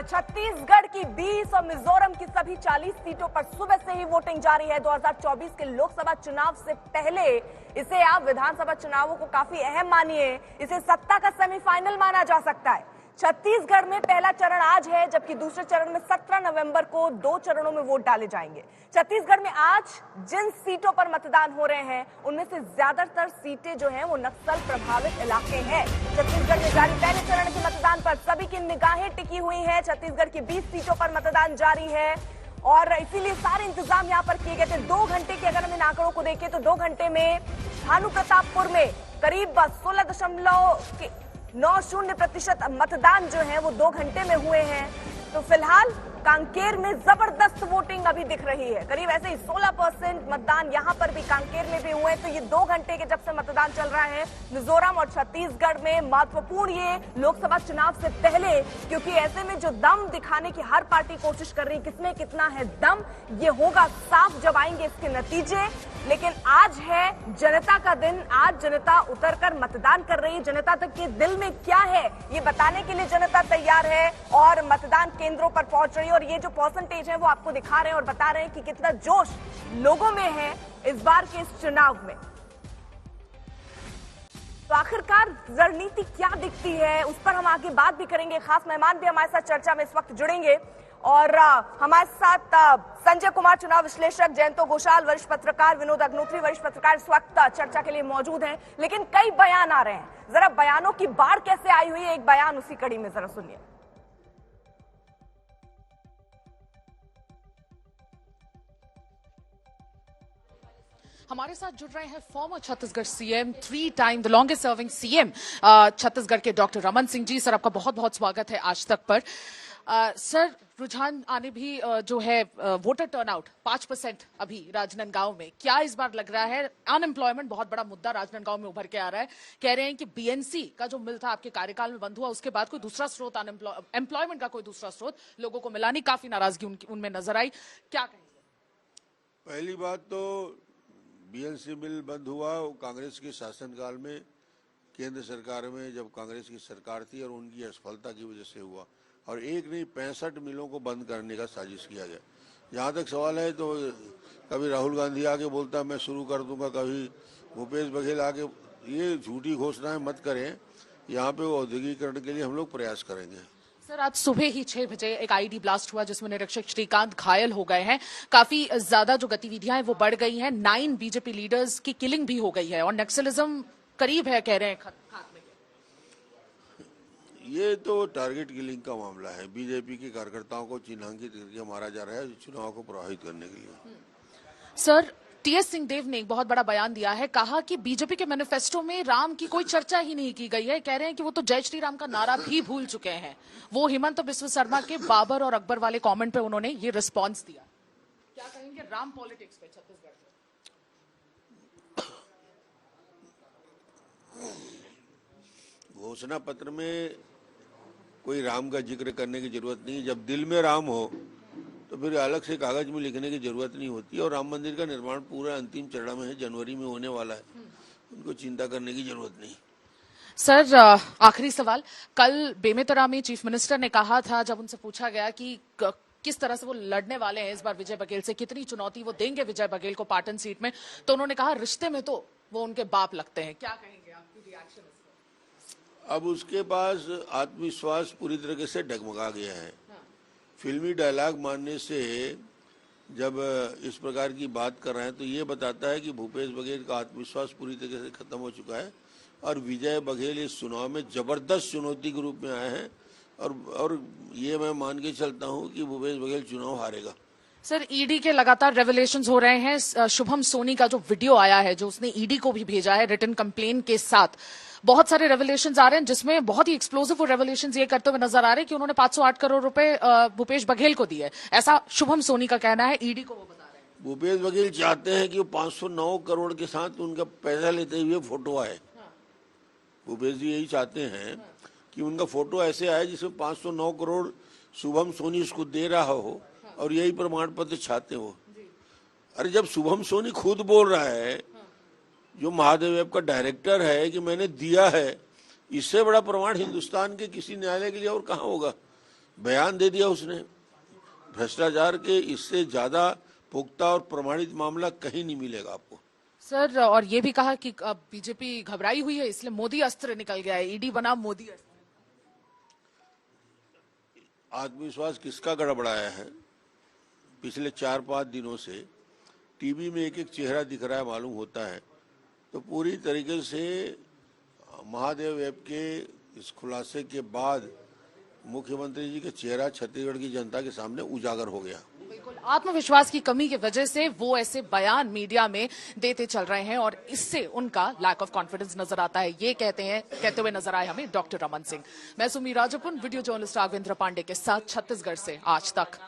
छत्तीसगढ़ की 20 और मिजोरम की सभी 40 सीटों पर सुबह से ही वोटिंग जारी है। 2024 के लोकसभा चुनाव से पहले इसे आप विधानसभा चुनावों को काफी अहम मानिए, इसे सत्ता का सेमीफाइनल माना जा सकता है। छत्तीसगढ़ में पहला चरण आज है, जबकि दूसरे चरण में 17 नवंबर को 2 चरणों में वोट डाले जाएंगे। छत्तीसगढ़ में आज जिन सीटों पर मतदान हो रहे हैं उनमें से ज्यादातर सीटें जो हैं वो नक्सल प्रभावित इलाके हैं। छत्तीसगढ़ में जारी पहले चरण के मतदान पर सभी की निगाहें टिकी हुई हैं। छत्तीसगढ़ की 20 सीटों पर मतदान जारी है और इसीलिए सारे इंतजाम यहाँ पर किए गए थे। 2 घंटे के अगर हम इन आंकड़ों को देखें तो 2 घंटे में भानु प्रतापपुर में करीब 16.90% मतदान जो है वो 2 घंटे में हुए हैं। तो फिलहाल कांकेर में जबरदस्त वोटिंग अभी दिख रही है, करीब ऐसे ही 16% मतदान यहां पर भी कांकेर में भी हुए। तो ये 2 घंटे के जब से मतदान चल रहा है मिजोरम और छत्तीसगढ़ में, महत्वपूर्ण ये लोकसभा चुनाव से पहले, क्योंकि ऐसे में जो दम दिखाने की हर पार्टी कोशिश कर रही है, किसमें कितना है दम, ये होगा साफ जब आएंगे इसके नतीजे। लेकिन आज है जनता का दिन, आज जनता उतरकर मतदान कर रही है। जनता तक के दिल में क्या है ये बताने के लिए जनता तैयार है और मतदान केंद्रों पर पहुंच रही है। और ये जो परसेंटेज है वो आपको दिखा रहे हैं और बता रहे हैं कि कितना जोश लोगों में है इस बार के इस चुनाव में। तो आखिरकार रणनीति क्या दिखती है उस पर हम आगे बात भी करेंगे। खास मेहमान भी हमारे साथ चर्चा में इस वक्त जुड़ेंगे और हमारे साथ संजय कुमार चुनाव विश्लेषक, जयंतो घोषाल वरिष्ठ पत्रकार, विनोद अग्नोत्री वरिष्ठ पत्रकार इस वक्त चर्चा के लिए मौजूद हैं। लेकिन कई बयान आ रहे हैं, जरा बयानों की बाढ़ कैसे आई हुई है, एक बयान उसी कड़ी में जरा सुनिए। हमारे साथ जुड़ रहे हैं farmer Chhattisgarh CM, 3 time the longest serving CM Chhattisgarh के डॉक्टर रमन सिंह जी। सर, आपका बहुत बहुत स्वागत है आज तक पर। सर, रुझान आने भी जो है वोटर टर्नआउट 5% अभी राजनांदगांव में, क्या इस बार लग रहा है? अनएम्प्लॉयमेंट बहुत बड़ा मुद्दा राजनांदगांव में उभर के आ रहा है। कह रहे हैं कि बीएनसी का जो मिल था आपके कार्यकाल में बंद हुआ, उसके बाद कोई दूसरा स्रोत एम्प्लॉयमेंट का कोई दूसरा स्रोत लोगों को मिला नहीं, काफी नाराजगी उनमें नजर आई। क्या कहेंगे? पहली बात तो बीएनसी मिल बंद हुआ वो कांग्रेस के शासनकाल में, केंद्र सरकार में जब कांग्रेस की सरकार थी और उनकी असफलता की वजह से हुआ। और एक नहीं 65 मिलों को बंद करने का साजिश किया गया। जहाँ तक सवाल है तो कभी राहुल गांधी आके बोलता है मैं शुरू कर दूंगा, कभी भूपेश बघेल आके, ये झूठी घोषणाएं मत करें। यहाँ पे औद्योगिकरण के लिए हम लोग प्रयास करेंगे। सर, आज सुबह ही 6 बजे एक आईडी ब्लास्ट हुआ जिसमें निरीक्षक श्रीकांत घायल हो गए हैं। काफी ज्यादा जो गतिविधियां हैं वो बढ़ गई हैं। 9 बीजेपी लीडर्स की किलिंग भी हो गई है और नक्सलिज्म करीब है, कह रहे हैं खात्मे के। ये तो टारगेट किलिंग का मामला है। बीजेपी के कार्यकर्ताओं को चिन्हांकित करके मारा जा रहा है चुनाव को प्रभावित करने के लिए। सर, टीएस सिंहदेव ने एक बहुत बड़ा बयान दिया है, कहा कि बीजेपी के मैनिफेस्टो में राम की कोई चर्चा ही नहीं की गई है। कह रहे हैं कि वो तो जय श्री राम का नारा भी भूल चुके हैं। वो हिमंत बिस्व शर्मा के बाबर और अकबर वाले कमेंट पे उन्होंने ये रिस्पांस दिया। क्या कहेंगे राम पॉलिटिक्स पे छत्तीसगढ़ से? घोषणा पत्र में कोई राम का जिक्र करने की जरूरत नहीं। जब दिल में राम हो तो फिर अलग से कागज में लिखने की जरूरत नहीं होती। और राम मंदिर का निर्माण पूरा अंतिम चरण में है, जनवरी में होने वाला है, उनको चिंता करने की जरूरत नहीं। सर, आखिरी सवाल, कल बेमेतरा में चीफ मिनिस्टर ने कहा था, जब उनसे पूछा गया कि किस तरह से वो लड़ने वाले हैं इस बार विजय बघेल से, कितनी चुनौती वो देंगे विजय बघेल को पाटन सीट में, तो उन्होंने कहा रिश्ते में तो वो उनके बाप लगते हैं। क्या कहेंगे, आपकी रिएक्शन? अब उसके पास आत्मविश्वास पूरी तरीके से डगमगा गया है। फिल्मी डायलॉग मारने से जब इस प्रकार की बात कर रहे हैं तो ये बताता है कि भूपेश बघेल का आत्मविश्वास पूरी तरीके से खत्म हो चुका है और विजय बघेल इस चुनाव में जबरदस्त चुनौती के रूप में आए हैं। और ये मैं मान के चलता हूं कि भूपेश बघेल चुनाव हारेगा। सर, ईडी के लगातार रेवलेशंस हो रहे हैं। शुभम सोनी का जो वीडियो आया है, जो उसने ईडी को भी भेजा है रिटन कंप्लेन के साथ, बहुत सारे रेवलेशंस आ रहे हैं जिसमें बहुत ही एक्सप्लोसिव रेवलेशंस ये करते हुए नजर आ रहे हैं कि उन्होंने 508 करोड़ रुपए भूपेश बघेल को दिए। ऐसा शुभम सोनी का कहना है, ईडी को वो बता रहे हैं। भूपेश बघेल चाहते हैं कि वो 509 करोड़ के साथ उनका पैसा लेते हुए फोटो आए। भूपेश जी यही चाहते हैं कि उनका फोटो ऐसे आए जिसमें 509 करोड़ शुभम सोनी उसको दे रहा हो और यही प्रमाण पत्र चाहते हो। अरे जब शुभम सोनी खुद बोल रहा है, जो महादेव वेब का डायरेक्टर है, कि मैंने दिया है, इससे बड़ा प्रमाण हिंदुस्तान के किसी न्यायालय के लिए और कहाँ होगा? बयान दे दिया उसने। भ्रष्टाचार के इससे ज्यादा पुख्ता और प्रमाणित मामला कहीं नहीं मिलेगा आपको। सर, और ये भी कहा कि अब बीजेपी घबराई हुई है, इसलिए मोदी अस्त्र निकल गया है, ईडी बना मोदी अस्त्र। आत्मविश्वास किसका गड़बड़ाया है? पिछले 4-5 दिनों से टीवी में एक एक चेहरा दिख रहा है, मालूम होता है। तो पूरी तरीके से महादेव ऐप के इस खुलासे के बाद मुख्यमंत्री जी का चेहरा छत्तीसगढ़ की जनता के सामने उजागर हो गया। बिल्कुल, आत्मविश्वास की कमी की वजह से वो ऐसे बयान मीडिया में देते चल रहे हैं और इससे उनका लैक ऑफ कॉन्फिडेंस नजर आता है, ये कहते हुए नजर आए हमें डॉक्टर रमन सिंह। मैं सुमी राजपुन, वीडियो जर्नलिस्ट राघवेंद्र पांडे के साथ छत्तीसगढ़ से आज तक।